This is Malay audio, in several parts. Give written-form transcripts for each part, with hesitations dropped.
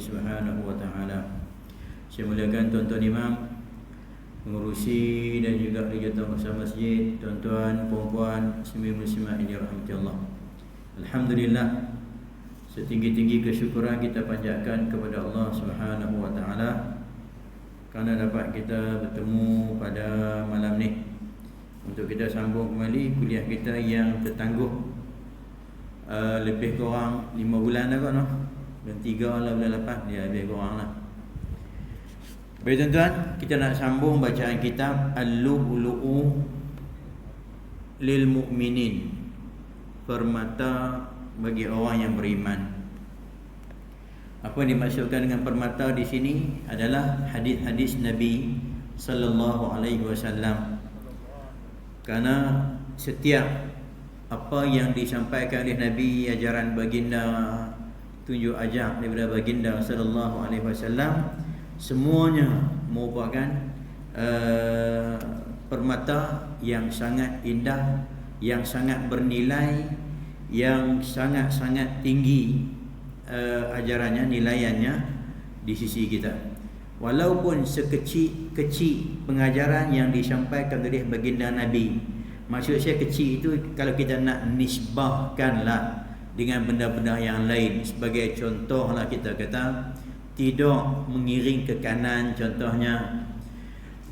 Subhanahu wa taala. Saya muliakan tuan-tuan imam, pengurusi dan juga penjaga masjid, tuan-tuan, puan-puan, muslim-muslimat yang dirahmati Allah. Alhamdulillah, setinggi-tinggi kesyukuran kita panjatkan kepada Allah Subhanahu wa taala kerana dapat kita bertemu pada malam ni untuk kita sambung kembali kuliah kita yang tertangguh lebih kurang 5 bulan dah kot, no? Bulan 3 lah, bulan 8 dia lebih kurang lah. Baik tuan-tuan, kita nak sambung bacaan kitab Al-Lu'lu'u lil Mu'minin, permata bagi orang yang beriman. Apa yang dimaksudkan dengan permata di sini adalah hadis-hadis Nabi sallallahu alaihi wasallam. Kerana setiap apa yang disampaikan oleh Nabi, ajaran baginda, tunjuk ajak daripada baginda sallallahu alaihi wasallam, semuanya merupakan permata yang sangat indah, yang sangat bernilai, yang sangat-sangat tinggi ajarannya, nilaiannya di sisi kita. Walaupun sekecil-kecil pengajaran yang disampaikan oleh baginda Nabi, maksud saya kecil itu kalau kita nak nisbahkanlah dengan benda-benda yang lain. Sebagai contoh lah, kita kata tidak mengiring ke kanan, contohnya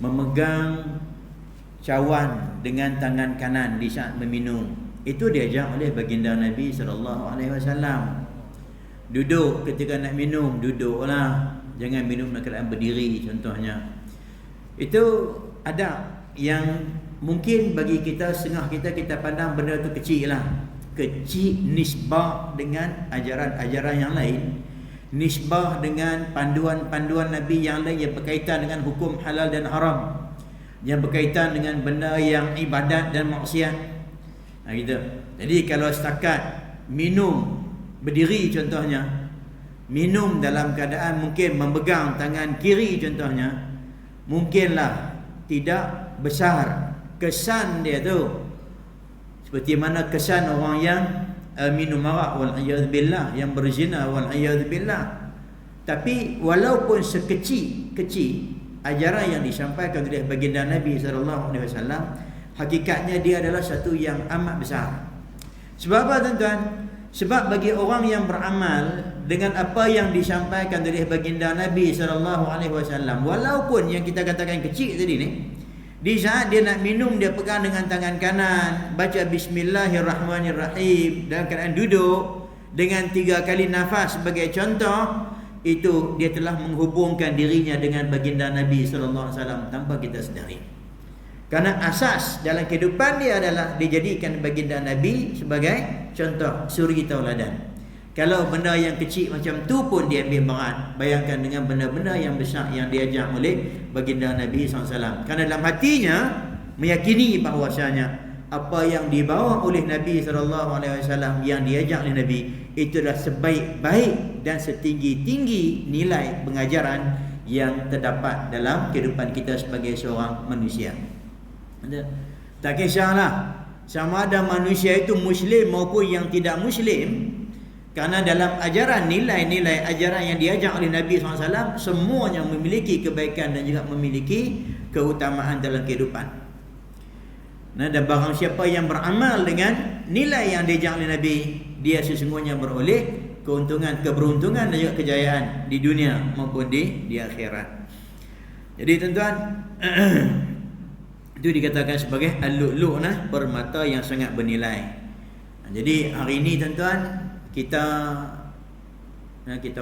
memegang cawan dengan tangan kanan di saat meminum. Itu diajar oleh baginda Nabi SAW. Duduk ketika nak minum, duduklah, jangan minum dalam keadaan berdiri, contohnya. Itu ada yang mungkin bagi kita, setengah kita pandang benda tu kecil lah, kecil nisbah dengan ajaran-ajaran yang lain, nisbah dengan panduan-panduan Nabi yang lain yang berkaitan dengan hukum halal dan haram, yang berkaitan dengan benda yang ibadat dan maksiat. Gitu. Jadi kalau setakat minum berdiri contohnya, minum dalam keadaan mungkin memegang tangan kiri contohnya, mungkinlah tidak besar kesan dia tu seperti mana kesan orang yang minum arak, wal'iyadzubillah, yang berzina, wal'iyadzubillah. Tapi walaupun sekecil-kecil ajaran yang disampaikan oleh baginda Nabi SAW, hakikatnya dia adalah satu yang amat besar. Sebab apa tuan-tuan? Sebab bagi orang yang beramal dengan apa yang disampaikan oleh baginda Nabi SAW, walaupun yang kita katakan kecil tadi ni, di saat dia nak minum, dia pegang dengan tangan kanan, baca Bismillahirrahmanirrahim dalam keadaan duduk dengan 3 kali nafas sebagai contoh, itu dia telah menghubungkan dirinya dengan baginda Nabi SAW tanpa kita sedari. Kerana asas dalam kehidupan dia adalah dijadikan baginda Nabi sebagai contoh, suri tauladan. Kalau benda yang kecil macam tu pun dia ambil berat, bayangkan dengan benda-benda yang besar yang diajar oleh baginda Nabi SAW. Kerana dalam hatinya meyakini bahawasanya apa yang dibawa oleh Nabi SAW, yang diajar oleh Nabi, itulah sebaik-baik dan setinggi-tinggi nilai pengajaran yang terdapat dalam kehidupan kita sebagai seorang manusia. Tak kisahlah sama ada manusia itu Muslim maupun yang tidak Muslim, kerana dalam ajaran, nilai-nilai ajaran yang diajar oleh Nabi SAW, semuanya memiliki kebaikan dan juga memiliki keutamaan dalam kehidupan. Nah, dan barang siapa yang beramal dengan nilai yang diajar oleh Nabi, dia sesungguhnya beroleh keuntungan, keberuntungan dan juga kejayaan di dunia maupun di akhirat. Jadi tuan-tuan, itu dikatakan sebagai al-lu'lu', permata yang sangat bernilai. Jadi hari ini tuan-tuan, kita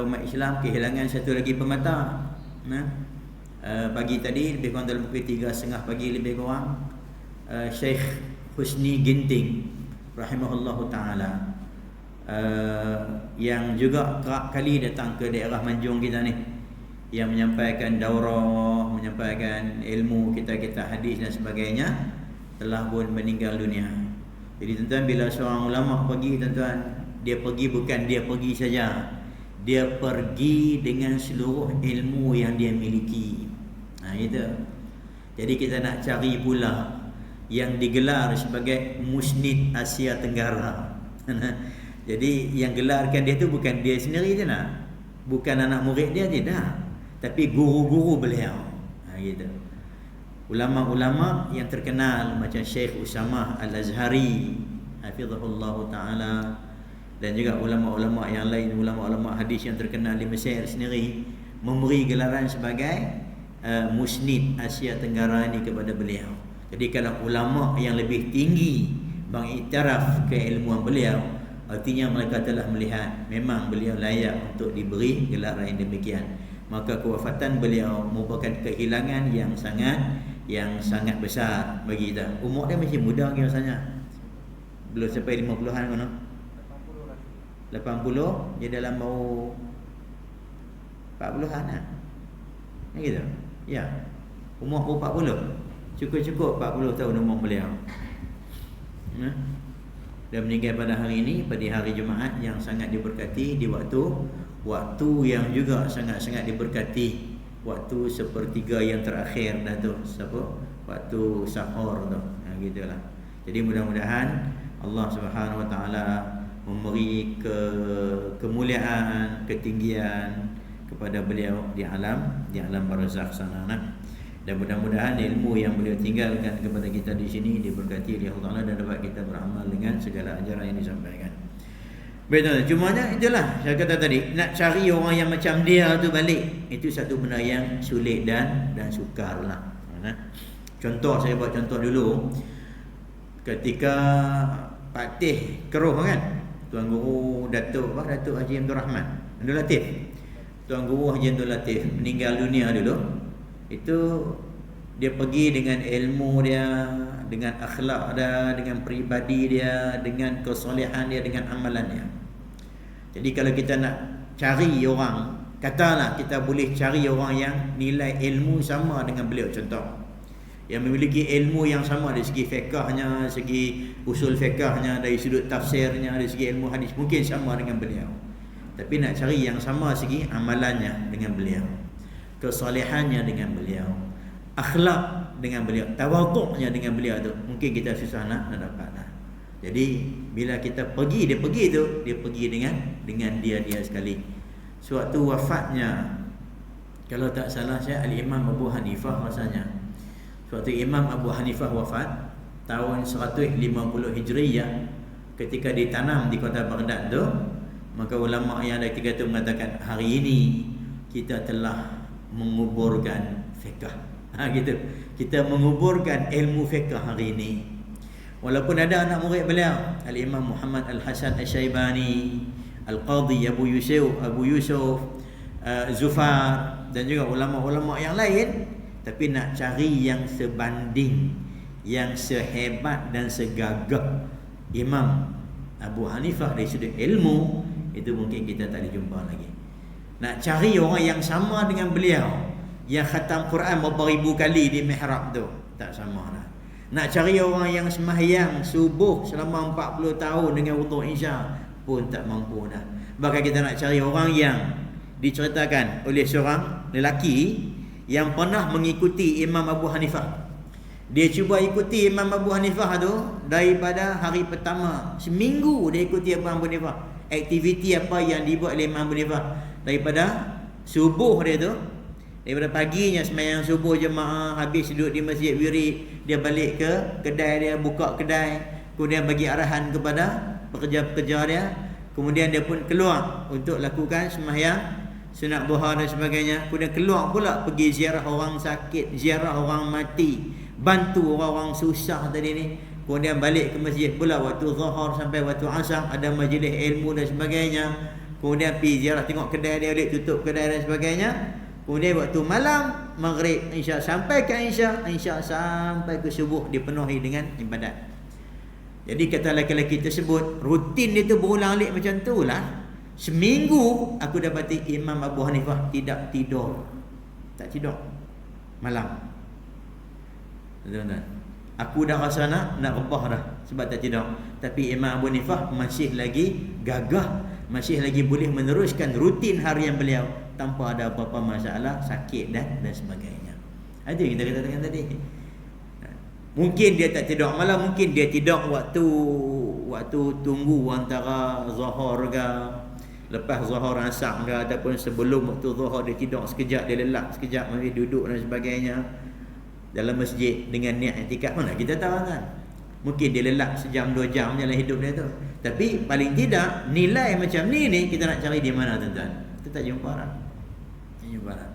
umat Islam kehilangan satu lagi permata. Pagi tadi lebih kurang dalam pukul 3.30 pagi lebih kurang, Syekh Husni Ginting rahimahullahu ta'ala, yang juga kerap kali datang ke daerah Manjung kita ni, yang menyampaikan daurah, menyampaikan ilmu kitab-kitab hadis dan sebagainya, telah pun meninggal dunia. Jadi tuan-tuan, bila seorang ulama pergi, tuan-tuan, dia pergi bukan dia pergi saja, dia pergi dengan seluruh ilmu yang dia miliki. Itu. Jadi kita nak cari pula yang digelar sebagai Musnid Asia Tenggara. Jadi yang gelarkan dia tu bukan dia sendiri je nak. Bukan anak murid dia, tidak, tapi guru-guru beliau. Gitu. Ulama-ulama yang terkenal macam Syekh Usamah Al-Azhari hafizahullah taala, dan juga ulama-ulama yang lain, ulama-ulama hadis yang terkenal di Mesir sendiri, memberi gelaran sebagai musnid Asia Tenggara ini kepada beliau. Jadi kalau ulama yang lebih tinggi mengiktiraf keilmuan beliau, artinya mereka telah melihat memang beliau layak untuk diberi gelaran yang demikian. Maka kewafatan beliau merupakan kehilangan yang sangat besar bagi kita. Umur dia masih muda lagi rasanya, belum sampai 50-an kan? 80, dia dalam mau 40-an lah. Gitu. Ya. Umur 40. Cukup-cukup 40 tahun umur beliau. Dan meninggal pada hari ini, pada hari Jumaat yang sangat diberkati, di waktu yang juga sangat-sangat diberkati, waktu sepertiga yang terakhir dah tu, waktu sahur tu. Gitulah. Jadi mudah-mudahan Allah Subhanahu Wa Taala memberi kemuliaan, ketinggian kepada beliau di alam barzakh sana. Dan mudah-mudahan ilmu yang beliau tinggalkan kepada kita di sini diberkati oleh Allah Taala dan dapat kita beramal dengan segala ajaran yang disampaikan. Betul. Cumanya itulah saya kata tadi, nak cari orang yang macam dia tu balik, itu satu benda yang sulit dan sukarlah. Contoh, saya buat contoh dulu. Ketika Pak Teh keruh kan, Tuan Guru Datuk Haji Abdul Rahman Abdul Latif, Tuan Guru Haji Abdul Latif meninggal dunia dulu. Itu dia pergi dengan ilmu dia, dengan akhlak dia, dengan peribadi dia, dengan kesolehan dia, dengan amalan dia. Jadi kalau kita nak cari orang, katalah kita boleh cari orang yang nilai ilmu sama dengan beliau, contoh, yang memiliki ilmu yang sama dari segi fiqahnya, segi usul fiqahnya, dari sudut tafsirnya, dari segi ilmu hadis, mungkin sama dengan beliau. Tapi nak cari yang sama segi amalannya dengan beliau, kesolehannya dengan beliau, akhlak dengan beliau, tawaduknya dengan beliau tu, mungkin kita susah nak dapat. Jadi bila kita pergi, dia pergi dengan dia sekali. Sewaktu wafatnya, kalau tak salah saya, Al-Imam Abu Hanifah rasanya, sewaktu Imam Abu Hanifah wafat tahun 150 Hijriyah, ketika ditanam di kota Baghdad tu, maka ulama yang ada tiga tu mengatakan, hari ini kita telah menguburkan fiqh. Gitu. Kita menguburkan ilmu fiqh hari ini. Walaupun ada anak murid beliau, Al-Imam Muhammad Al-Hasan Al-Syaibani, Al-Qadhi Abu Yusuf, Zufar, dan juga ulama-ulama yang lain, tapi nak cari yang sebanding, yang sehebat dan segagah Imam Abu Hanifah dari sudut ilmu, itu mungkin kita tak dijumpa lagi. Nak cari orang yang sama dengan beliau, yang khatam Quran berapa ribu kali di mihrab tu, tak sama dah. Nak cari orang yang sembahyang subuh selama 40 tahun dengan wuduk isya pun tak mampu dah. Bahkan kita nak cari orang yang diceritakan oleh seorang lelaki yang pernah mengikuti Imam Abu Hanifah. Dia cuba ikuti Imam Abu Hanifah tu daripada hari pertama, seminggu dia ikuti Imam Abu Hanifah. Aktiviti apa yang dibuat oleh Imam Abu Hanifah, daripada subuh dia tu, daripada paginya sembahyang subuh jemaah, habis duduk di masjid wirid, dia balik ke kedai dia, buka kedai, kemudian bagi arahan kepada pekerja-pekerja dia, kemudian dia pun keluar untuk lakukan sembahyang sunat duha dan sebagainya, kemudian keluar pula pergi ziarah orang sakit, ziarah orang mati, bantu orang-orang susah tadi ni, kemudian balik ke masjid pula waktu zuhur sampai waktu asar, ada majlis ilmu dan sebagainya, kemudian pergi ziarah tengok kedai dia, balik tutup kedai dan sebagainya. Kemudian waktu malam, maghrib, isya, sampai ke isya sampai ke subuh dipenuhi dengan ibadat. Jadi kata lelaki-lelaki tersebut, rutin dia tu berulang-alik macam tu lah. Seminggu aku dapati Imam Abu Hanifah tidak tidur. Tak tidur malam. Tuan-tuan, aku dah rasa nak rebah dah sebab tak tidur. Tapi Imam Abu Hanifah masih lagi gagah, masih lagi boleh meneruskan rutin harian beliau tanpa ada apa-apa masalah, sakit dan sebagainya. Ada yang kita katakan tadi. Mungkin dia tak tidur malam, mungkin dia tidur waktu tunggu antara zuhur ke, lepas zuhur asar ke, ataupun sebelum waktu zuhur dia tidur sekejap, dia lelap sekejap, mari duduk dan sebagainya dalam masjid dengan niat i'tikaf, mana kita tahu kan. Mungkin dia lelap sejam 2 jam dalam hidup dia tu. Tapi paling tidak nilai macam ni kita nak cari di mana tuan-tuan? Kita tak jumpa lah. Tak jumpa lah.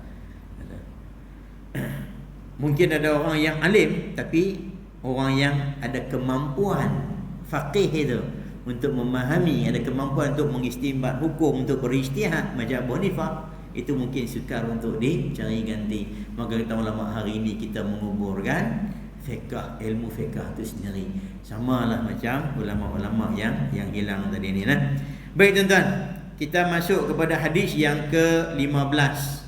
Mungkin ada orang yang alim, tapi orang yang ada kemampuan faqih itu untuk memahami, ada kemampuan untuk mengistinbat hukum, untuk berijtihad macam Abu Hanifah, itu mungkin sukar untuk dicari ganti. Maka kita ulama hari ini kita menguburkan fiqh, ilmu fiqh itu sendiri. Samalah macam ulama-ulama yang hilang tadi ni lah. Baik tuan-tuan, kita masuk kepada hadis yang ke-15.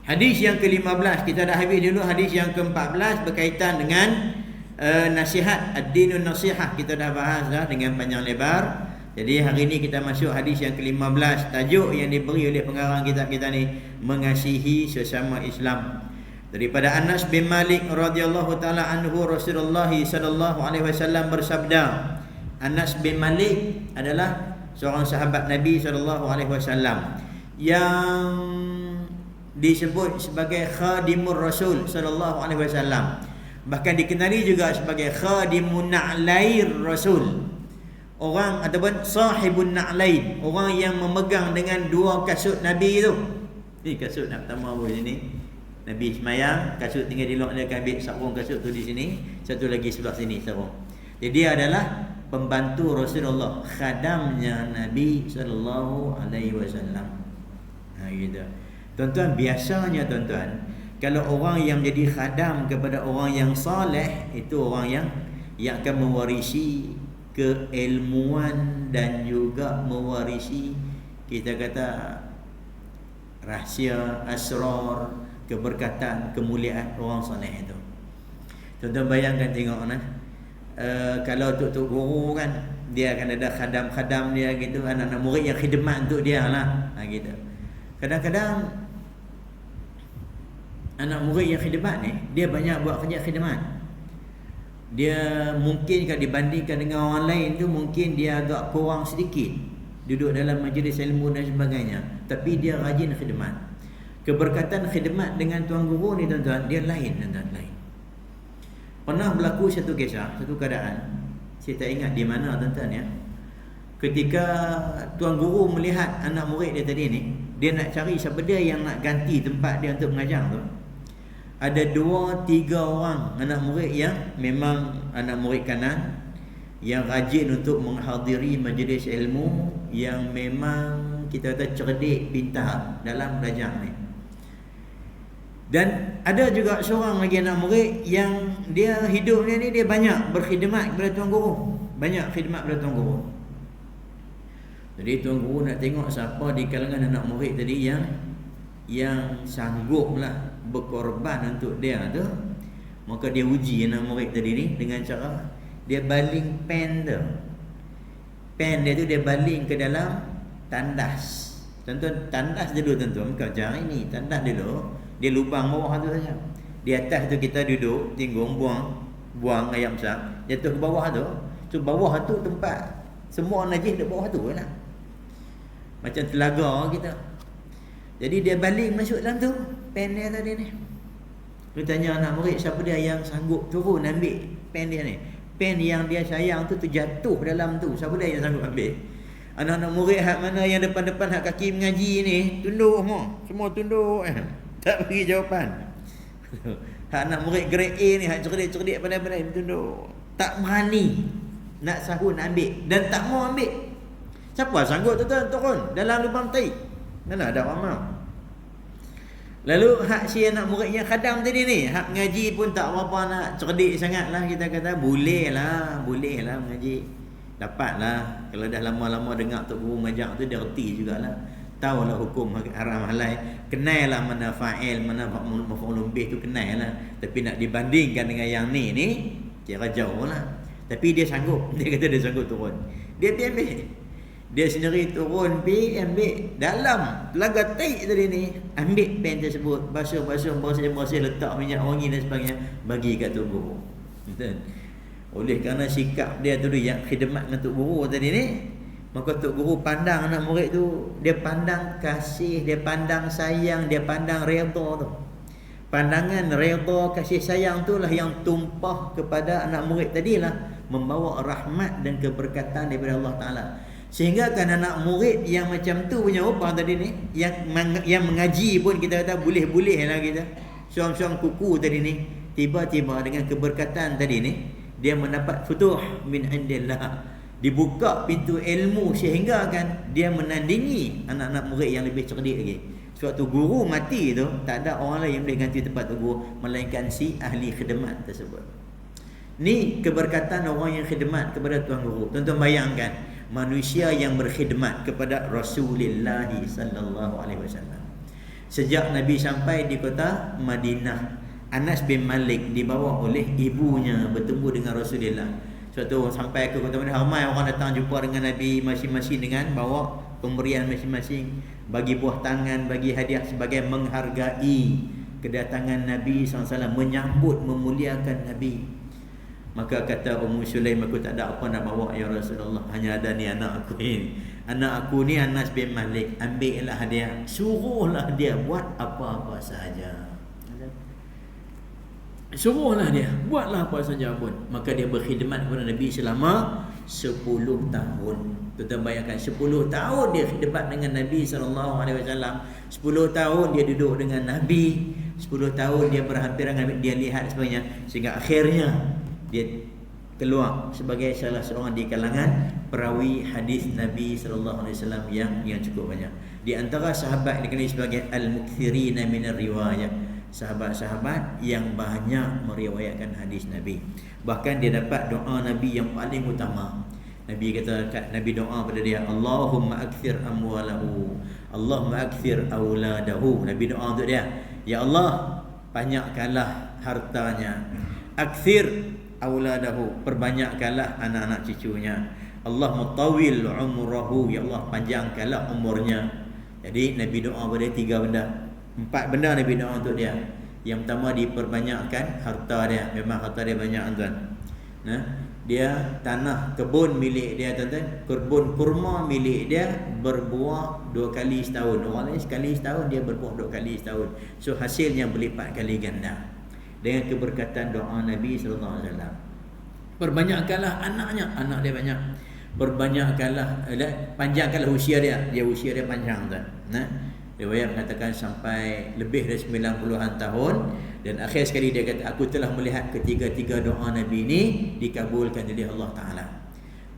Hadis yang ke-15, kita dah habis dulu hadis yang ke-14 berkaitan dengan nasihat, ad-dinun nasihah. Kita dah bahas dah dengan panjang lebar. Jadi hari ini kita masuk hadis yang ke-15. Tajuk yang diberi oleh pengarang kitab kita ni, mengasihi sesama Islam. Daripada Anas bin Malik radhiyallahu taala anhu, Rasulullah sallallahu alaihi wasallam bersabda. Anas bin Malik adalah seorang sahabat Nabi sallallahu alaihi wasallam yang disebut sebagai khadimur Rasul sallallahu alaihi wasallam. Bahkan dikenali juga sebagai khadimun na'lair Rasul. Orang ataupun sahibun na'lain, orang yang memegang dengan 2 kasut Nabi tu. Ni kasut nak pertama apa sini? Nabi semayang, kasut tinggal di luar, dia akan ambil sarung kasut tu di sini, satu lagi sebelah sini sarung. Jadi dia adalah pembantu Rasulullah, khadamnya Nabi sallallahu alaihi wasallam. Gitu. Tuan-tuan, biasanya tuan-tuan, kalau orang yang jadi khadam kepada orang yang soleh, itu orang yang akan mewarisi keilmuan dan juga mewarisi, kita kata, rahsia, asrar, keberkatan, kemuliaan orang soleh itu. Tuan-tuan bayangkan tengok nah. Kalau tok guru kan, dia akan ada khadam-khadam dia gitu, anak-anak murid yang khidmat untuk dia lah. Gitu. Kadang-kadang anak murid yang khidmat ni, dia banyak buat kerja khidmat. Dia mungkin kalau dibandingkan dengan orang lain tu, mungkin dia agak kurang sedikit duduk dalam majlis ilmu dan sebagainya, tapi dia rajin khidmat. Keberkatan khidmat dengan tuan guru ni tuan-tuan, dia lain tuan-tuan, lain. Pernah berlaku satu kisah, satu keadaan, saya tak ingat di mana tuan-tuan ya. Ketika tuan guru melihat anak murid dia tadi ni, dia nak cari siapa dia yang nak ganti tempat dia untuk mengajar tu. Ada 2-3 orang anak murid yang memang anak murid kanan, yang rajin untuk menghadiri majlis ilmu, yang memang kita kata cerdik, pintar dalam belajar ni. Dan ada juga seorang lagi anak murid yang dia hidupnya ni, dia banyak berkhidmat kepada tuan guru, banyak khidmat kepada tuan guru. Jadi tuan guru nak tengok siapa di kalangan anak murid tadi yang sangguplah berkorban untuk dia tu. Maka dia uji anak murid tadi ni dengan cara dia baling pen tu. Pen dia tu dia baling ke dalam tandas. Tuan-tuan, tandas dulu tuan-tuan, bukan macam ini. Tandas dulu, dia lubang bawah tu saja. Di atas tu kita duduk, tinggung, buang ayam besar, jatuh ke bawah tu. So bawah tu tempat semua najis di bawah tu lah. Macam telaga kita. Jadi dia baling masuk dalam tu, pen dia tadi ni. Dia tanya anak murid, siapa dia yang sanggup turun ambil pen dia ni? Pen yang dia sayang tu terjatuh dalam tu, siapa dia yang sanggup ambil? Anak-anak murid hak mana yang depan-depan hak kaki mengaji ni, tunduk semua tunduk. Tak bagi jawapan. Hak anak murid grade A ni, hak cerdik-cerdik pandai-pandai tunduk. Tak berani nak sahun ambil dan tak mau ambil. Siapa sanggup tuan-tuan turun dalam lubang tai? Mana ada orang mau. Lalu hak si anak murid yang khadam tadi ni, hak mengaji pun tak apa-apa nak cerdik sangat lah, kita kata boleh lah mengaji. Dapatlah, kalau dah lama-lama dengar tok guru mengajar tu, dia reti jugalah. Tahulah hukum haram halal, kenal lah mana fa'il, mana maf'ulun bih tu kenal lah. Tapi nak dibandingkan dengan yang ni kira jauh lah. Tapi dia sanggup, dia kata dia sanggup turun. Dia ambil. Dia sendiri turun ambil dalam telaga tai tadi ni, ambil pen tersebut, basuh letak minyak wangi dan sebagainya, bagi kat tok guru. Betul. Oleh kerana sikap dia tu yang khidmat dengan tok guru tadi ni, Maka Tok Guru pandang anak murid tu, dia pandang kasih, dia pandang sayang, dia pandang redha tu. Pandangan redha, kasih sayang tu lah yang tumpah kepada anak murid tadilah, membawa rahmat dan keberkatan daripada Allah Ta'ala. Sehingga kan anak murid yang macam tu punya upah tadi ni, yang mengaji pun kita kata boleh-boleh lah kita, suam-suam kuku tadi ni, tiba-tiba dengan keberkatan tadi ni, dia mendapat futuh min indillah, dibuka pintu ilmu, sehingga kan dia menandingi anak-anak murid yang lebih cerdik lagi. Sebab tu guru mati tu, tak ada orang lain yang boleh ganti tempat tu guru, melainkan si ahli khidmat tersebut. Ni keberkatan orang yang khidmat kepada tuan guru. Tuan-tuan bayangkan, manusia yang berkhidmat kepada Rasulullah sallallahu alaihi wasallam. Sejak Nabi sampai di kota Madinah, Anas bin Malik dibawa oleh ibunya bertemu dengan Rasulullah. Suatu sampai ke kota Madinah, ramai orang datang jumpa dengan Nabi, masing-masing dengan bawa pemberian masing-masing, bagi buah tangan, bagi hadiah sebagai menghargai kedatangan Nabi SAW, menyambut, memuliakan Nabi. Maka kata Ummu Sulaim, aku tak ada apa nak bawa ya Rasulullah, hanya ada ni anak aku ni. Anak aku ni Anas bin Malik, ambillah hadiah, suruhlah dia buat apa-apa sahaja. Suruhlah dia, buatlah apa saja pun. Maka dia berkhidmat kepada Nabi selama 10 tahun. Kita bayangkan 10 tahun dia khidmat dengan Nabi SAW. 10 tahun dia duduk dengan Nabi, 10 tahun dia berhampiran dengan Nabi, dia lihat sebagainya, sehingga akhirnya dia keluar sebagai salah seorang di kalangan perawi hadis Nabi SAW yang cukup banyak. Di antara sahabat yang dikenali sebagai al-mukthirina minar riwayah, sahabat-sahabat yang banyak meriwayatkan hadis Nabi. Bahkan dia dapat doa Nabi yang paling utama. Nabi kata, Nabi doa pada dia, Allahumma akthir amwalahu, Allahumma akthir auladahu. Nabi doa untuk dia, ya Allah, banyakkanlah hartanya, akthir auladahu, perbanyakkanlah anak-anak cucunya, Allahumma tawil umrahu, ya Allah, panjangkanlah umurnya. Jadi Nabi doa pada 3 benda. 4 benda Nabi doa untuk dia. Yang pertama, diperbanyakkan harta dia. Memang harta dia banyak, tuan. Nah, dia tanah kebun milik dia, tuan-tuan, kebun kurma milik dia, berbuah 2 kali setahun. Orang lain sekali setahun, dia berbuah 2 kali setahun. So hasilnya berlipat kali ganda. Dengan keberkatan doa Nabi sallallahu alaihi wasallam. Perbanyakkanlah anaknya, anak dia banyak. Perbanyakkanlah, panjangkanlah usia dia. Usia dia panjang, tuan. Nah, riwayat mengatakan sampai lebih dari 90-an tahun. Dan akhir sekali dia kata, aku telah melihat ketiga-tiga doa Nabi ini dikabulkan oleh Allah Ta'ala.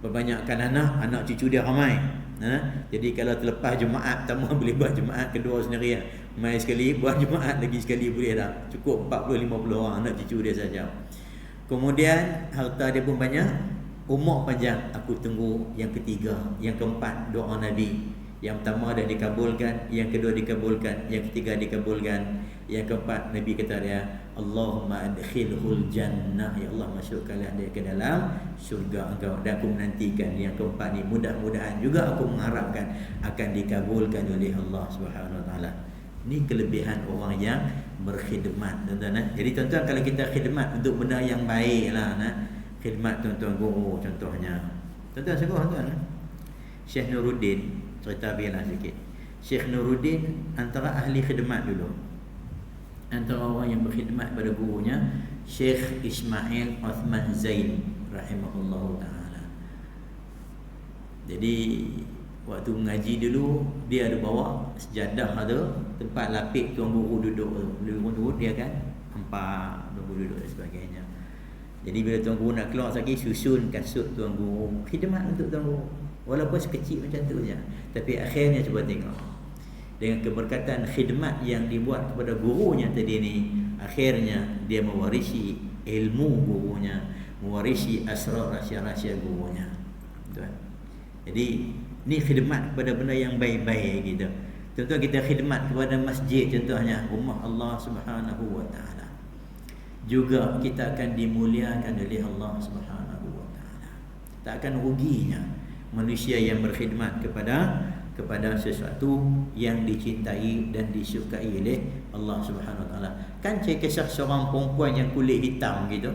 Perbanyakkan anak cucu dia ramai. Jadi kalau terlepas Jumaat pertama boleh buat Jumaat kedua sendiri. Mai sekali, buat Jumaat lagi sekali boleh dah. Cukup 40-50 orang anak cucu dia saja. Kemudian harta dia pun banyak, umur panjang. Aku tunggu yang ketiga, yang keempat doa Nabi. Yang pertama dah dikabulkan, yang kedua dikabulkan, yang ketiga dikabulkan, yang keempat Nabi kata dia, Allahumma adkhilhul jannah, ya Allah, masukkanlah dia ke dalam syurga Engkau. Dan aku menantikan yang keempat ni, mudah-mudahan juga aku mengharapkan akan dikabulkan oleh Allah Subhanahu Wa Taala. Ini kelebihan orang yang berkhidmat, tuan-tuan. Jadi tuan-tuan, kalau kita khidmat untuk benda yang baik lah, khidmat tuan-tuan guru contohnya. Tuan-tuan sungguh, tuan-tuan, Syekh Nuruddin, cerita biarlah sikit. Syekh Nuruddin antara ahli khidmat dulu, antara orang yang berkhidmat pada gurunya, Syekh Ismail Uthman Zain rahimahullah ta'ala. Jadi waktu mengaji dulu, dia ada bawa sejadah, ada tempat lapik tuan guru duduk tu. Tuan guru dia kan hampa tuan guru duduk dan sebagainya. Jadi bila tuan guru nak keluar lagi, susun kasut tuan guru, khidmat untuk tuan guru. Walaupun sekecil macam tu je, tapi akhirnya cuba tengok, dengan keberkatan khidmat yang dibuat kepada gurunya tadi ni, akhirnya dia mewarisi ilmu gurunya, mewarisi asrar rahsia-rahsia gurunya, tuan. Jadi ni khidmat kepada benda yang baik-baik gitu. Contoh kita khidmat kepada masjid, contohnya rumah Allah Subhanahu Wa Taala, juga kita akan dimuliakan oleh Allah Subhanahu Wa Taala. Tak akan ruginya manusia yang berkhidmat kepada sesuatu yang dicintai dan disukai oleh Allah Subhanahu Wa Taala. Kan kisah seorang perempuan yang kulit hitam gitu,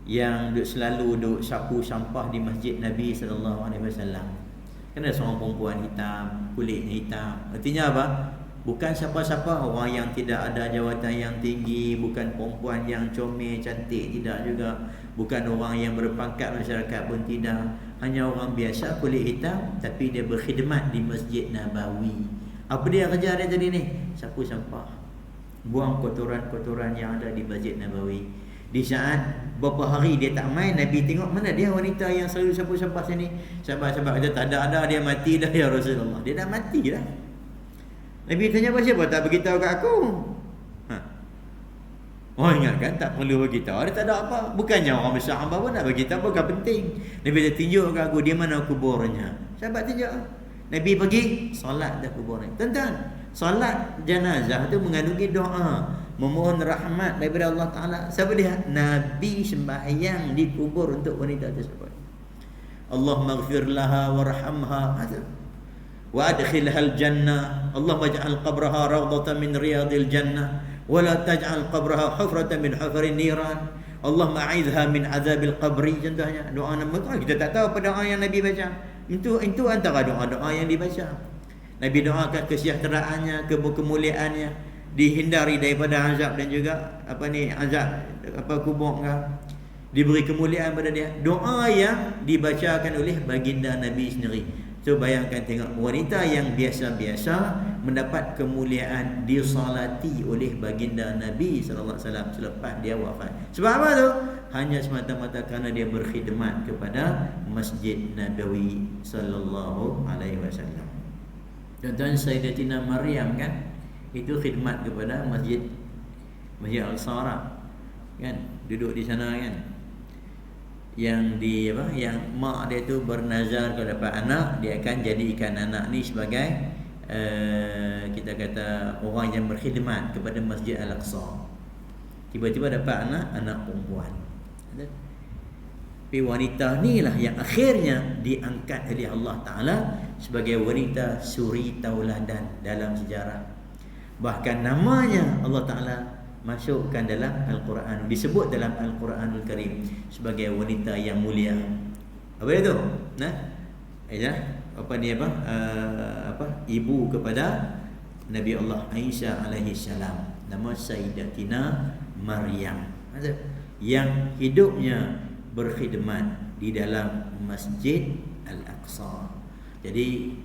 yang selalu duk sapu sampah di masjid Nabi sallallahu alaihi wasallam. Kan ada seorang perempuan hitam, kulitnya hitam. Artinya apa? Bukan siapa-siapa, orang yang tidak ada jawatan yang tinggi, bukan perempuan yang comel, cantik, tidak juga. Bukan orang yang berpangkat masyarakat pun tidak. Hanya orang biasa kulit hitam, tapi dia berkhidmat di Masjid Nabawi. Apa dia kerja dia tadi ni? Sapu sampah, buang kotoran-kotoran yang ada di Masjid Nabawi. Di saat beberapa hari dia tak main, Nabi tengok mana dia wanita yang selalu sapu sampah sini. Sahabat-sahabat kata, tak ada dia mati dah ya Rasulullah. Dia dah mati dah. Nabi tanya siapa tak beritahu kat aku. Oh ingatkan tak perlu beritahu. Dia tak ada apa. Bukannya orang besar hamba pun nak beritahu, bukan penting. Nabi dah tunjuk kat aku di mana kuburnya. Sahabat tunjuk. Nabi pergi solat dah kuburnya. Tuan-tuan, solat jenazah tu mengandungi doa, memohon rahmat daripada Allah Ta'ala. Siapa dia? Nabi sembahyang di kubur untuk wanita tersebut. Allahumma ighfir laha warhamha wa adkhilha al-jannah. Allahumma ij'al qabraha rawdatan min riyadil jannah wa la taj'al qabraha hufratan min hufarin niran. Allahumma a'idha min azabil qabri. Contohnya doa nama tu kita tak tahu apa doa yang Nabi baca. Itu antara doa-doa yang dibaca. Nabi doakan kesejahteraannya, kemuliaannya, dihindari daripada azab dan juga azab kubur ke, diberi kemuliaan pada dia. Doa yang dibacakan oleh baginda Nabi sendiri. So bayangkan tengok wanita yang biasa-biasa mendapat kemuliaan disolati oleh baginda Nabi sallallahu alaihi wasallam selepas dia wafat. Sebab apa tu? Hanya semata-mata kerana dia berkhidmat kepada Masjid Nabawi sallallahu alaihi wasallam. Tuan-tuan, Sayyidatina Maryam kan, itu khidmat kepada Masjid Al-Aqsa kan, duduk di sana kan. Yang mak dia tu bernazar kalau dapat anak, dia akan jadikan anak ni sebagai kita kata orang yang berkhidmat kepada Masjid Al-Aqsa. Tiba-tiba dapat anak perempuan. Tapi wanita ni lah yang akhirnya diangkat oleh Allah Ta'ala sebagai wanita suri tauladan dalam sejarah. Bahkan namanya Allah Ta'ala masukkan dalam Al-Quran, disebut dalam Al-Quranul Karim sebagai wanita yang mulia. Apa itu? Ibu kepada Nabi Allah Isa alaihi salam, nama Sayyidatina Maryam, yang hidupnya berkhidmat di dalam Masjid Al-Aqsa. Jadi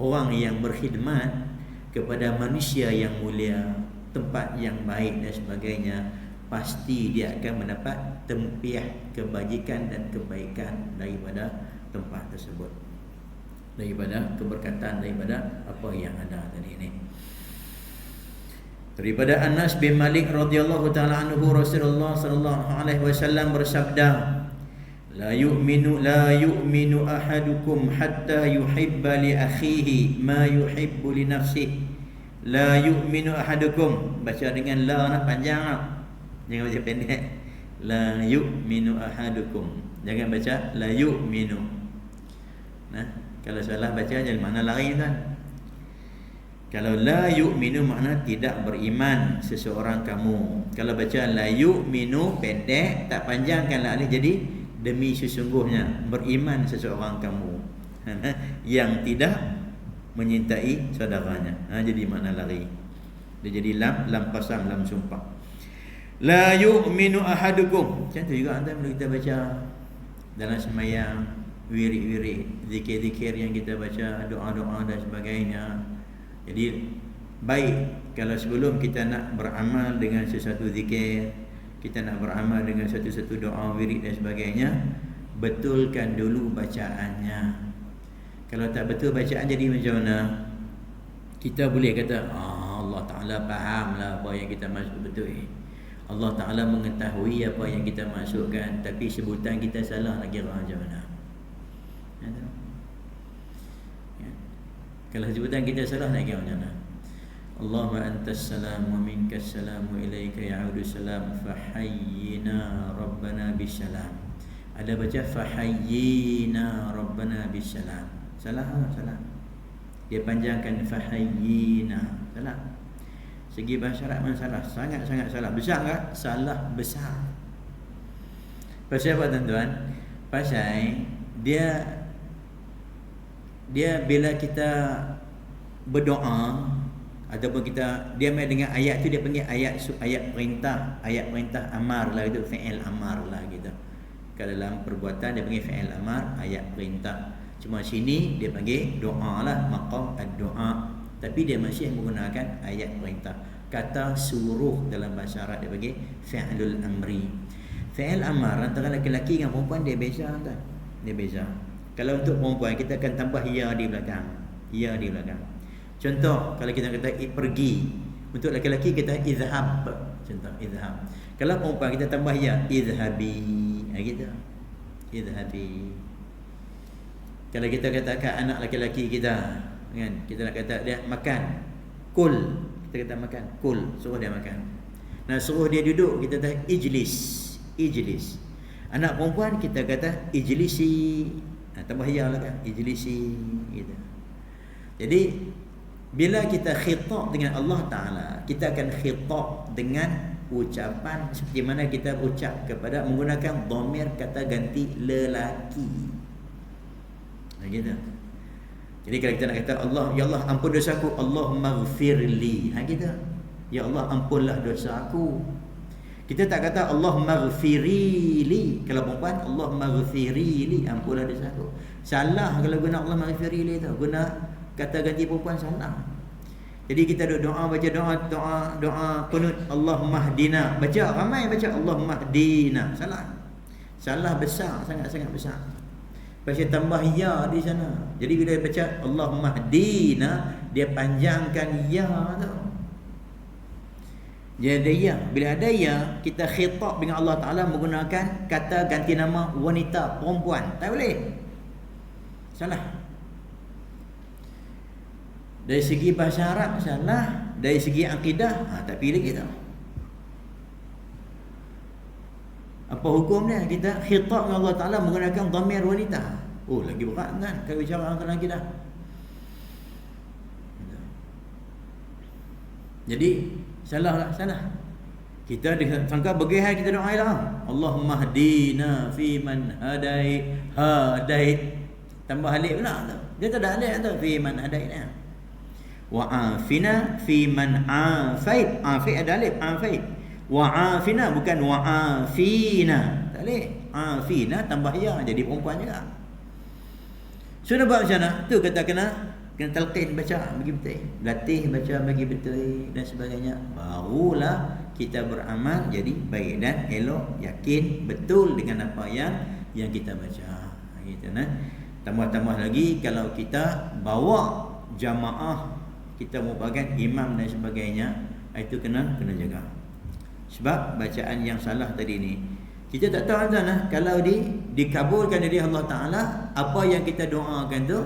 orang yang berkhidmat kepada manusia yang mulia, tempat yang baik dan sebagainya, pasti dia akan mendapat tempiah kebajikan dan kebaikan daripada tempat tersebut, daripada keberkatan, daripada apa yang ada tadi ini. Daripada Anas bin Malik radhiyallahu taala anhu, Rasulullah sallallahu alaihi wasallam bersabda, la yu'minu ahadukum hatta yuhibba li akhihi ma yuhibbu li nafsihi. La yu'minu ahadukum, baca dengan la nak panjang tak? Jangan baca pendek. La yu'minu ahadukum, jangan baca la yu'minu. Kalau salah baca jangan mana lari kan. Kalau la yu'minu makna tidak beriman seseorang kamu. Kalau baca la yu'minu pendek, tak panjangkan la alif, jadi demi sesungguhnya beriman seseorang kamu yang tidak menyintai saudaranya. Jadi makna lari. Dia jadi lam pasang, lam sumpah. La yu'minu ahadukum. Macam tu juga antara kita baca dalam sembahyang, wirid-wirid, zikir-zikir yang kita baca, doa-doa dan sebagainya. Jadi baik kalau sebelum kita nak beramal dengan sesuatu zikir, kita nak beramal dengan satu-satu doa, wirid dan sebagainya, betulkan dulu bacaannya. Kalau tak betul bacaan jadi macam mana? Kita boleh kata Allah Ta'ala fahamlah apa yang kita maksud betul. Allah Ta'ala mengetahui apa yang kita masukkan, tapi sebutan kita salah, nak kira macam mana? Kalau sebutan kita salah, nak kira macam mana? Allahumma antas salam wa minkas salam wa ilaika ya'udu salam fahayyina rabbana bisalam. Ada baca fahayyina rabbana bisalam. Salah. Dia panjangkan fahayyina. Salah. Segi bahasa Arab salah, sangat-sangat salah. Besar tak? Salah besar. Pasal apa tuan-tuan? Pasal dia dia bila kita berdoa ataupun dia main dengan ayat tu, dia panggil ayat perintah amar lah, itu fi'il amar lah gitu. Kalau dalam perbuatan dia panggil fi'il amar, ayat perintah. Cuma sini dia panggil doa lah, maqam ad-doa, tapi dia masih menggunakan ayat perintah. Kata suruh dalam bahasa Arab dia panggil fi'lul amri. Fi'il amar antara lelaki dengan perempuan dia beza kan? Dia beza. Kalau untuk perempuan kita akan tambah ya di belakang. Ya di belakang. Contoh kalau kita kata pergi, untuk lelaki kita izhab. Contoh izhab. Kalau perempuan kita tambah ya, izhabi. Gitu. Izhabi. Kalau kita katakan anak lelaki kita, kan, kita nak kata dia makan, kul, kita kata makan, kul, suruh dia makan. Nah, suruh dia duduk, kita kata ijlis. Anak perempuan kita kata ijlisi. Tambah ya lah kan, ijlisi gitu. Jadi bila kita khitab dengan Allah Ta'ala, kita akan khitab dengan ucapan seperti mana kita ucap kepada menggunakan dhamir kata ganti lelaki. Gitu. Jadi kalau kita nak kata Allah, ya Allah ampun dosaku, Allahumma ghfirli. Gitu. Ya Allah ampunlah dosaku. Kita tak kata Allahumma ghfirli. Kalau perempuan, Allahumma ghfirli, ampunlah dosaku. Salah kalau guna Allahumma ghfirli tu, guna kata ganti perempuan salah. Jadi kita doa, baca doa qunut, Allahumma hdina. Baca ramai baca Allahumma hdina. Salah besar, sangat-sangat besar. Pasal tambah ya di sana. Jadi bila baca Allahumma hdina, dia panjangkan ya tu. Jadi ya, bila ada ya, kita khitab dengan Allah Ta'ala menggunakan kata ganti nama wanita, perempuan. Tak boleh. Salah. Dari segi bahasa Arab salah, dari segi akidah tak pilih kita. Apa hukumnya kita khitab dengan Allah Ta'ala menggunakan dhamir wanita? Oh, lagi berat kan kalau bicara tentang akidah. Jadi salah. Kita dengan sangka bergehai kita doa lah. Allahumma hdina fi man hadait. Tambah alif pula tu. Dia tak ada alif tu, fi man hadait. Wa afina fi man afait. Afait ada alif, afait. Wa afina bukan wa afina. Tak boleh. Afina tambah ya jadi perempuan juga. So nak buat macam mana? Tu kata kena talqin baca bagi betul, latih baca bagi betul dan sebagainya, barulah kita beramal jadi baik dan elok, yakin betul dengan apa yang kita baca gitu nah. Tambah-tambah lagi kalau kita bawa jamaah, kita merupakan imam dan sebagainya, itu kena jaga. Sebab bacaan yang salah tadi ni kita tak tahu nah, kalau dikabulkan dari Allah Ta'ala, apa yang kita doakan tu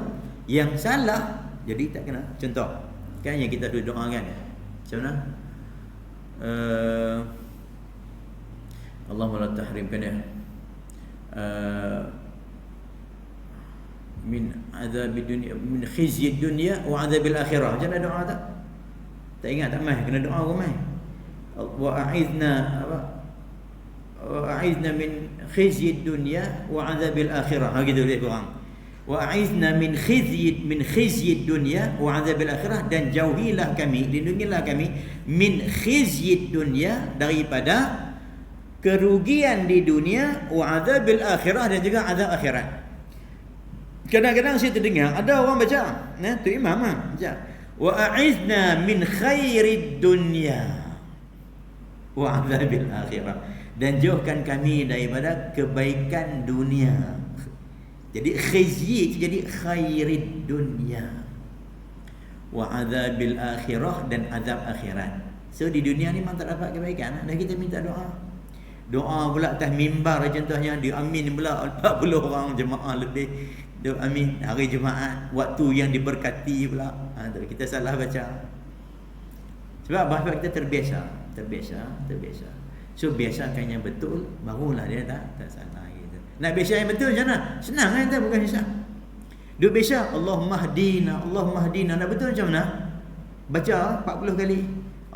yang salah, jadi tak kena. Contoh kan yang kita doakan macam mana, Allahumma la tahrimkan ya min azabil dunya, min khizyid dunya wa azabil akhirah. Macam mana doa tak? Tak ingat tak mai, kena doa ramai. Wa a'idna min khizyid dunya wa azabil akhirah. Gitu dia kurang. Wa a'idna min khizyid dunya wa azabil akhirah, dan jauhilah kami, lindungilah kami min khizyid dunya, daripada kerugian di dunia, wa azabil akhirah, dan juga azab akhirat. Kadang-kadang saya terdengar ada orang baca, tu imam baca, wa a'idna min khairid dunya wa azabil akhirah, dan jauhkan kami daripada kebaikan dunia. Jadi khizyi itu jadi khairid dunya wa azabil akhirah, dan azab akhirat. So di dunia ni memang tak dapat kebaikan, dan kita minta doa pula atas mimbar contohnya, diamin pula 40 orang jemaah lebih doa amin hari Jumaat, waktu yang diberkati pula. Kita salah baca sebab bahasa kita terbiasa. So biasakan yang betul, barulah dia tak salah gitu. Nak biasa yang betul macam mana? Senang kan, tak, bukan susah. Dia biasa Allahumma hdina, Allahumma hdina. Nak betul macam mana? Baca 40 kali.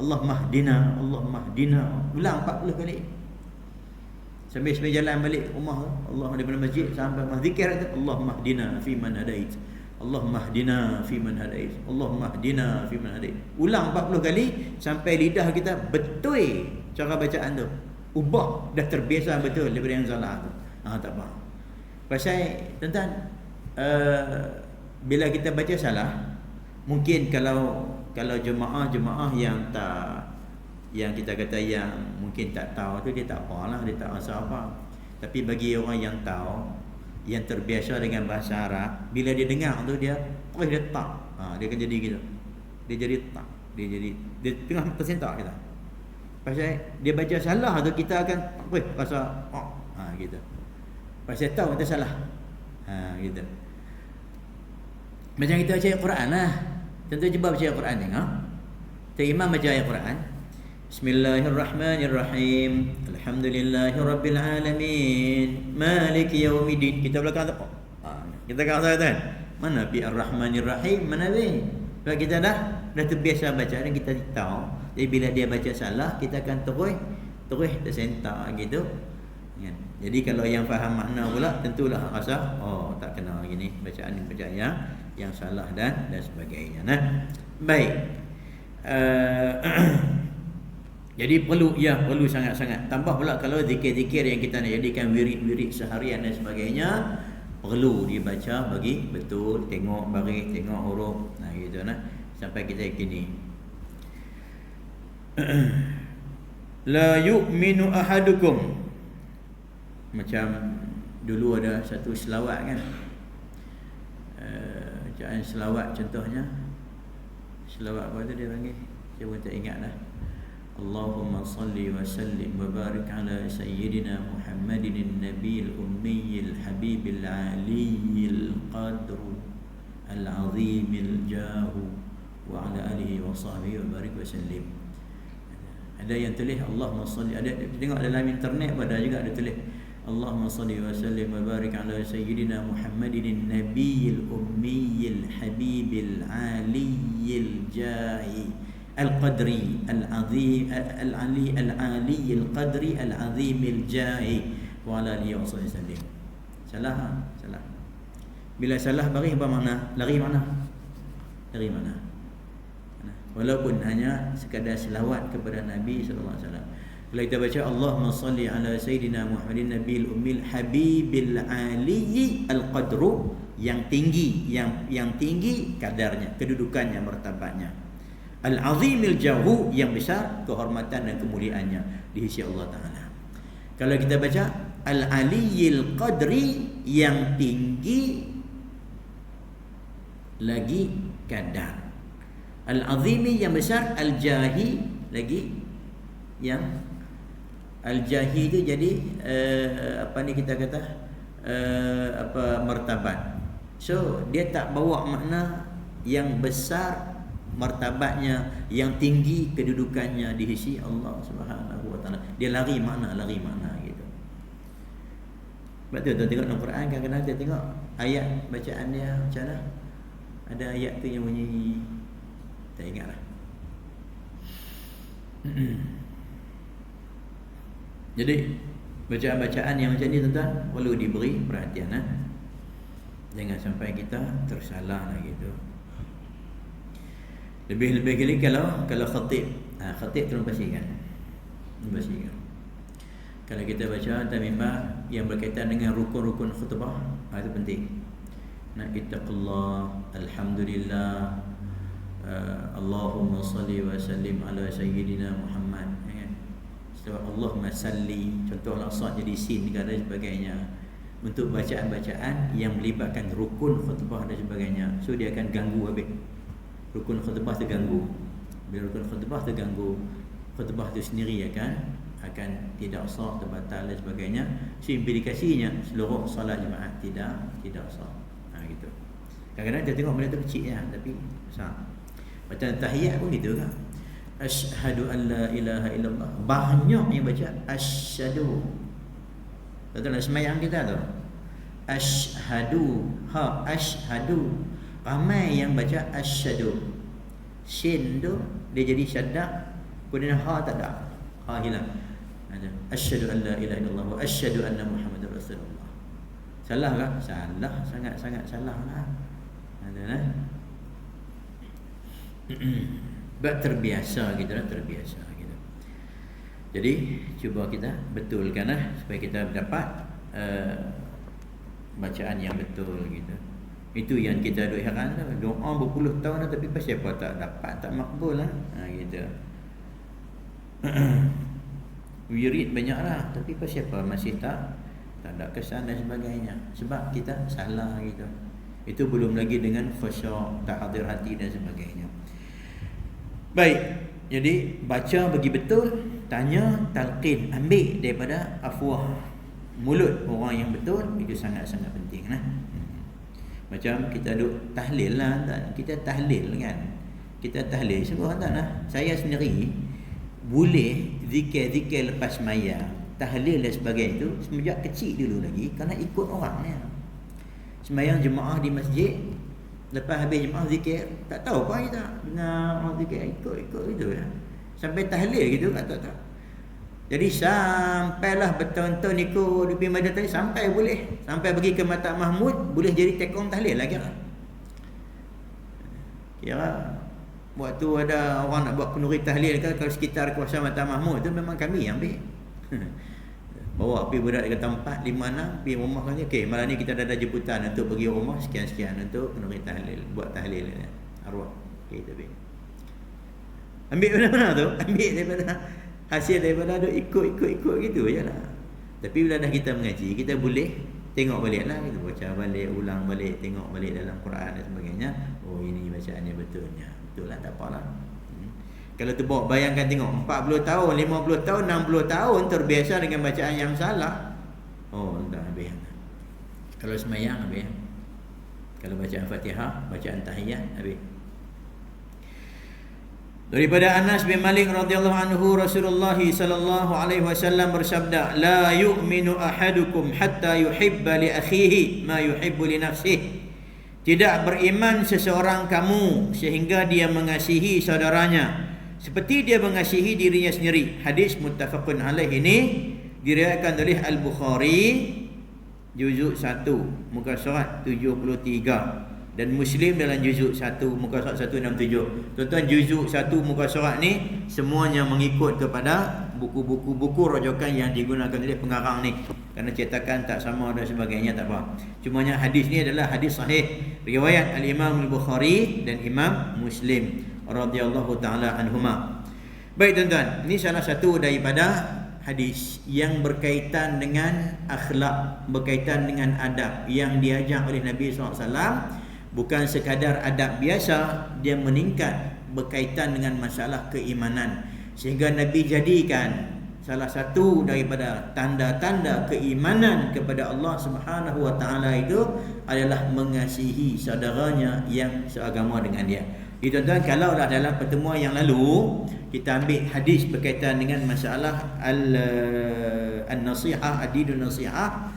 Allahumma hdina, Allahumma hdina. Ulang 40 kali. Sambil jalan balik rumah, Allah daripada masjid sampai zikir, Allahumma hdina fi man hadait Allahumma hdina fi man hadait, Allahumma hdina fi man hadait. Ulang 40 kali sampai lidah kita betul cara bacaan tu. Ubah, dah terbiasa betul daripada yang salah tu. Tak apa. Pasal tuan-tuan, bila kita baca salah, mungkin kalau jemaah yang kita kata yang mungkin tak tahu tu, dia tak apalah, dia tak rasa apa. Tapi bagi orang yang tahu, yang terbiasa dengan bahasa Arab, bila dia dengar tu dia tak, dia akan jadi gitu. Dia jadi tak, dia tengah tersentak kita. Pasal dia baca salah tu, kita akan rasa gitu. Pasal tahu kita salah. Gitu. Macam kita baca Al-Quran lah. Contoh cuba baca Al-Quran tengok. Imam baca Al-Quran. Bismillahirrahmanirrahim. Alhamdulillahirabbil alamin. Maliki yaumiddin. Kita belakang tu. Kita kata kan. Mana bi Ar-Rahmanir-Rahim? Mana bi? Sebab kita dah terbiasa baca dan kita tahu. Jadi bila dia baca salah, kita akan terus tersentak gitu. Jadi kalau yang faham makna pula, tentulah rasa tak kena gini bacaan yang salah dan sebagainya. Baik. Jadi perlu sangat-sangat. Tambah pula kalau zikir-zikir yang kita nak jadikan wirid-wirid seharian dan sebagainya, perlu dibaca bagi betul, tengok baris, tengok huruf, gitu sampai kita yakini. La yu'minu ahadukum. Macam dulu ada satu selawat kan, bacaan selawat contohnya, selawat apa tu dia panggil, saya pun tak ingat dah. Allahumma salli wa sallim wa barik ala sayyidina Muhammadin nabiyil ummiyil habibil aliyil qadru al-azimil jahu wa ala alihi wa sahbihi wa barik wa sallim. Ada yang tulis Allahumma salli, ada tengok dalam internet pada juga ada tulis Allahumma salli wa sallim wa barik ala sayyidina Muhammadin nabiyil ummiyil habibil aliyil jahi al-qadri al-azim al-ali al-aliyil qadri al-azimil jahi wa ala alihi wa sallim. Salah. Bila salah baris apa makna? Lari mana? Walaupun hanya sekadar selawat kepada Nabi sallallahu alaihi wasallam. Kalau kita baca Allahumma salli ala sayyidina Muhammadin nabiyil ummil habibil aliyyi al-qadru, yang tinggi, yang tinggi kadarnya, kedudukannya, martabatnya. Al-azimil jahu, yang besar kehormatan dan kemuliaannya di sisi Allah Taala. Kalau kita baca al-aliyyil qadri, yang tinggi lagi kadar. Al-azimi, yang besar, al-jahi lagi yang al-jahi itu jadi kita kata martabat. So dia tak bawa makna yang besar martabatnya, yang tinggi kedudukannya di sisi Allah Subhanahu wa taala. Dia lari makna gitu. Sebab tu tuan tengok dalam Quran, kadang-kadang kita tengok ayat bacaan dia macam mana. Ada ayat tu yang bunyi tak ingatlah. Jadi bacaan-bacaan yang macam ni tuan-tuan perlu diberi perhatian. Jangan sampai kita tersalah gitu. Lebih-lebih kali kalau khatib tolong pastikan. Kalau kita baca tamimah yang berkaitan dengan rukun-rukun khutbah, itu penting. Ittaqullah, alhamdulillah, Allahumma salli wa sallim ala sayyidina Muhammad. Allahumma salli, contoh langsung jadi sin dan sebagainya. Untuk bacaan-bacaan yang melibatkan rukun khutbah dan sebagainya, so dia akan ganggu habis. Rukun khutbah terganggu. Bila rukun khutbah terganggu, khutbah itu sendiri akan tidak sah, terbatal dan sebagainya. So implikasinya seluruh solat jemaah tidak sah. Gitu. Kadang-kadang kita tengok benda tu kecil tapi besar. Macam tahiyat pun gitu kan. Asyhadu an la ilaha illallah. Banyak yang baca asyhadu. Betul semayang kita tu. Asyhadu. Asyhadu. Ramai yang baca asyhadu. Shin tu dia jadi syaddah, kemudian tak ada. Hilang. Ada asyhadu an la ilaha illallah wa asyhadu anna Muhammadar Rasulullah. Salah tak? Salah, sangat-sangat salah lah. Adalah terbiasa gitu lah, terbiasa gitu. Jadi cuba kita betulkan lah supaya kita dapat bacaan yang betul gitu. Itu yang kita doakan lah. Doa berpuluh tahun lah, tapi pasal apa tak dapat, tak makbul lah. Gitu. Wirid banyak lah, tapi pasal apa masih tak ada kesan dan sebagainya. Sebab kita salah gitu. Itu belum lagi dengan khusyuk, tak hadir hati dan sebagainya. Baik, jadi baca bagi betul, tanya, talqin, ambil daripada afwah mulut orang yang betul. Itu sangat-sangat penting lah. Macam kita duk tahlil lah, tak? Kita tahlil kan, kita tahlil sebab tak lah. Saya sendiri boleh zikir-zikir lepas sembahyang, tahlil dan sebagainya itu semenjak kecil dulu lagi, kerana ikut orangnya. Sembahyang jemaah di masjid, lepas habis jemaah zikir, tak tahu apa kita dengar orang zikir, ikut gitu ya. Sampai tahlil gitu tak. Jadi sampailah bertahun-tahun ikut di Pimada tadi, sampai boleh, sampai pergi ke Mata Mahmud, boleh jadi tekong tahlil lagi lah. Kira waktu ada orang nak buat kenduri tahlil kan, kalau sekitar kawasan Mata Mahmud tu memang kami yang ambil. Bawa pergi budak ke tempat 5-6, pergi rumah kan, okey, malam ni kita dah ada jemputan untuk pergi rumah sekian-sekian untuk kenduri tahlil, buat tahlil arwah. Okey, tapi ambil mana-mana tu, ambil daripada hasil daripada ada ikut gitu je lah. Tapi bila dah kita mengaji, kita boleh tengok balik lah, kita baca balik, ulang balik, tengok balik dalam Quran dan sebagainya. Oh, ini bacaannya betulnya. Betul lah, tak apalah. Kalau tu bawa bayangkan tengok 40 tahun, 50 tahun, 60 tahun terbiasa dengan bacaan yang salah. Oh, dah habis. Kalau sembahyang habis. Kalau bacaan Fatihah, bacaan tahiyat habis. Daripada Anas bin Malik radhiyallahu anhu, Rasulullah sallallahu alaihi wasallam bersabda, "La yu'minu ahadukum hatta yuhibba li akhihi ma yuhibbu li nafsihi." Tidak beriman seseorang kamu sehingga dia mengasihi saudaranya seperti dia mengasihi dirinya sendiri. Hadis muttafaqun alaih ini diriwayatkan oleh Al-Bukhari juzuk 1 muka surat 73 dan Muslim dalam juzuk 1 muka surat 167. Tuan-tuan, juzuk 1 muka surat ni semuanya mengikut kepada buku-buku rujukan yang digunakan oleh pengarang ni. Kerana cetakan tak sama dan sebagainya tak apa. Cumanya hadis ni adalah hadis sahih riwayat Al-Imam Al-Bukhari dan Imam Muslim radhiyallahu taala anhuma. Baik tuan-tuan, ini salah satu daripada hadis yang berkaitan dengan akhlak, berkaitan dengan adab yang diajar oleh Nabi SAW. Bukan sekadar adab biasa, dia meningkat berkaitan dengan masalah keimanan. Sehingga Nabi jadikan salah satu daripada tanda-tanda keimanan kepada Allah Subhanahu wa taala itu adalah mengasihi saudaranya yang seagama dengan dia. Jadi tuan-tuan, kalau dah dalam pertemuan yang lalu kita ambil hadis berkaitan dengan masalah an-nasihah, ad-dinun nasihah,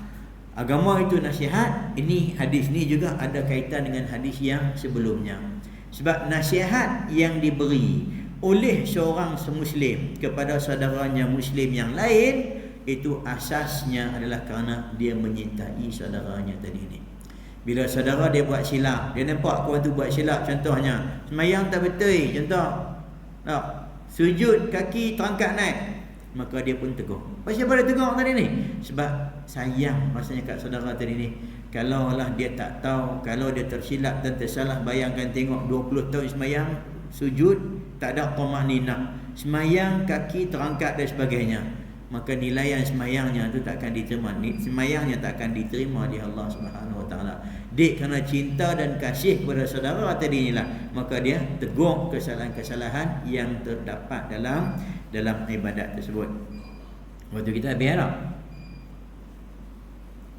agama itu nasihat. Ini hadis ni juga ada kaitan dengan hadis yang sebelumnya. Sebab nasihat yang diberi oleh seorang Muslim kepada saudaranya Muslim yang lain, itu asasnya adalah kerana dia menyintai saudaranya tadi ni. Bila saudara dia buat silap, dia nampak kawan tu buat silap, contohnya sembahyang tak betul, contoh tak, sujud kaki terangkat naik, maka dia pun tegur. Pasal apa dia tegur tadi ni? Sebab sayang rasanya kat saudara tadi ni. Kalaulah dia tak tahu, kalau dia tersilap dan tersalah, bayangkan tengok 20 tahun sembahyang, sujud tak ada tamakninah, sembahyang kaki terangkat dan sebagainya, maka nilaian sembahyangnya tu takkan diterima, sembahyangnya takkan diterima di Allah Subhanahu wa taala. Dek kerana cinta dan kasih kepada saudara tadi inilah, maka dia tegur kesalahan-kesalahan yang terdapat dalam ibadat tersebut. Waktu kita berharap.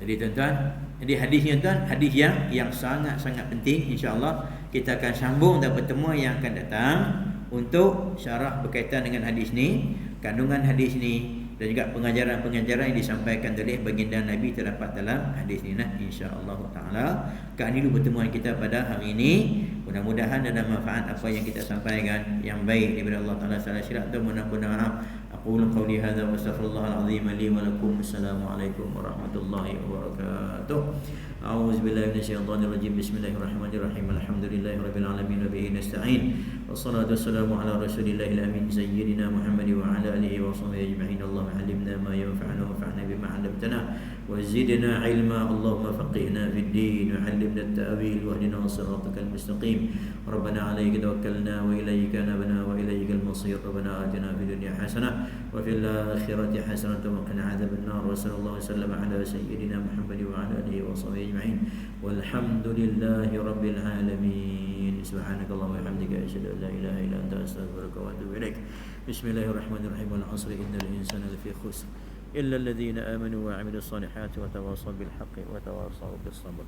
Jadi tuan-tuan, jadi hadisnya tuan, hadis yang sangat-sangat penting. Insya-Allah kita akan sambung dalam pertemuan yang akan datang untuk syarah berkaitan dengan hadis ni, kandungan hadis ni dan juga pengajaran-pengajaran yang disampaikan oleh baginda Nabi terdapat dalam hadis ini. Nah, insya-Allah taala kan ini pertemuan kita pada hari ini. Mudah-mudahan ada manfaat apa yang kita sampaikan, yang baik daripada Allah taala, salah silap atau mohon maaf. Aqulu qawli hadza wa astaghfirullahal azim li wa lakum. Assalamualaikum warahmatullahi wabarakatuh. أعوذ بالله من الشيطان الرجيم. بسم الله الرحمن الرحيم. الحمد لله رب العالمين وبه نستعين والصلاة والسلام على رسول الله الأمين سيدنا محمد وعلى آله وصحبه أجمعين. اللهم علمنا ما ينفعنا وانفعنا بما علمتنا وزدنا علما. اللهم فقهنا في الدين وعلمنا التأويل واهدنا صراطك المستقيم. ربنا عليك توكلنا وإليك نبنا وإليك المصير. ربنا آتنا في الدنيا حسنة وفي الآخرة حسنة وقنا عذاب النار. وصلى الله وسلم على سيدنا محمد وعلى آله وصحبه أجمعين والحمد لله رب العالمين. سبحانك اللهم وبحمدك أشهد أن لا إله إلا أنت أستغفرك وأتوب إليك. بسم الله الرحمن الرحيم. والعصر إن الإنسان لفي خسر إلا الذين آمنوا وعملوا الصالحات وتواصوا بالحق وتواصوا بالصبر.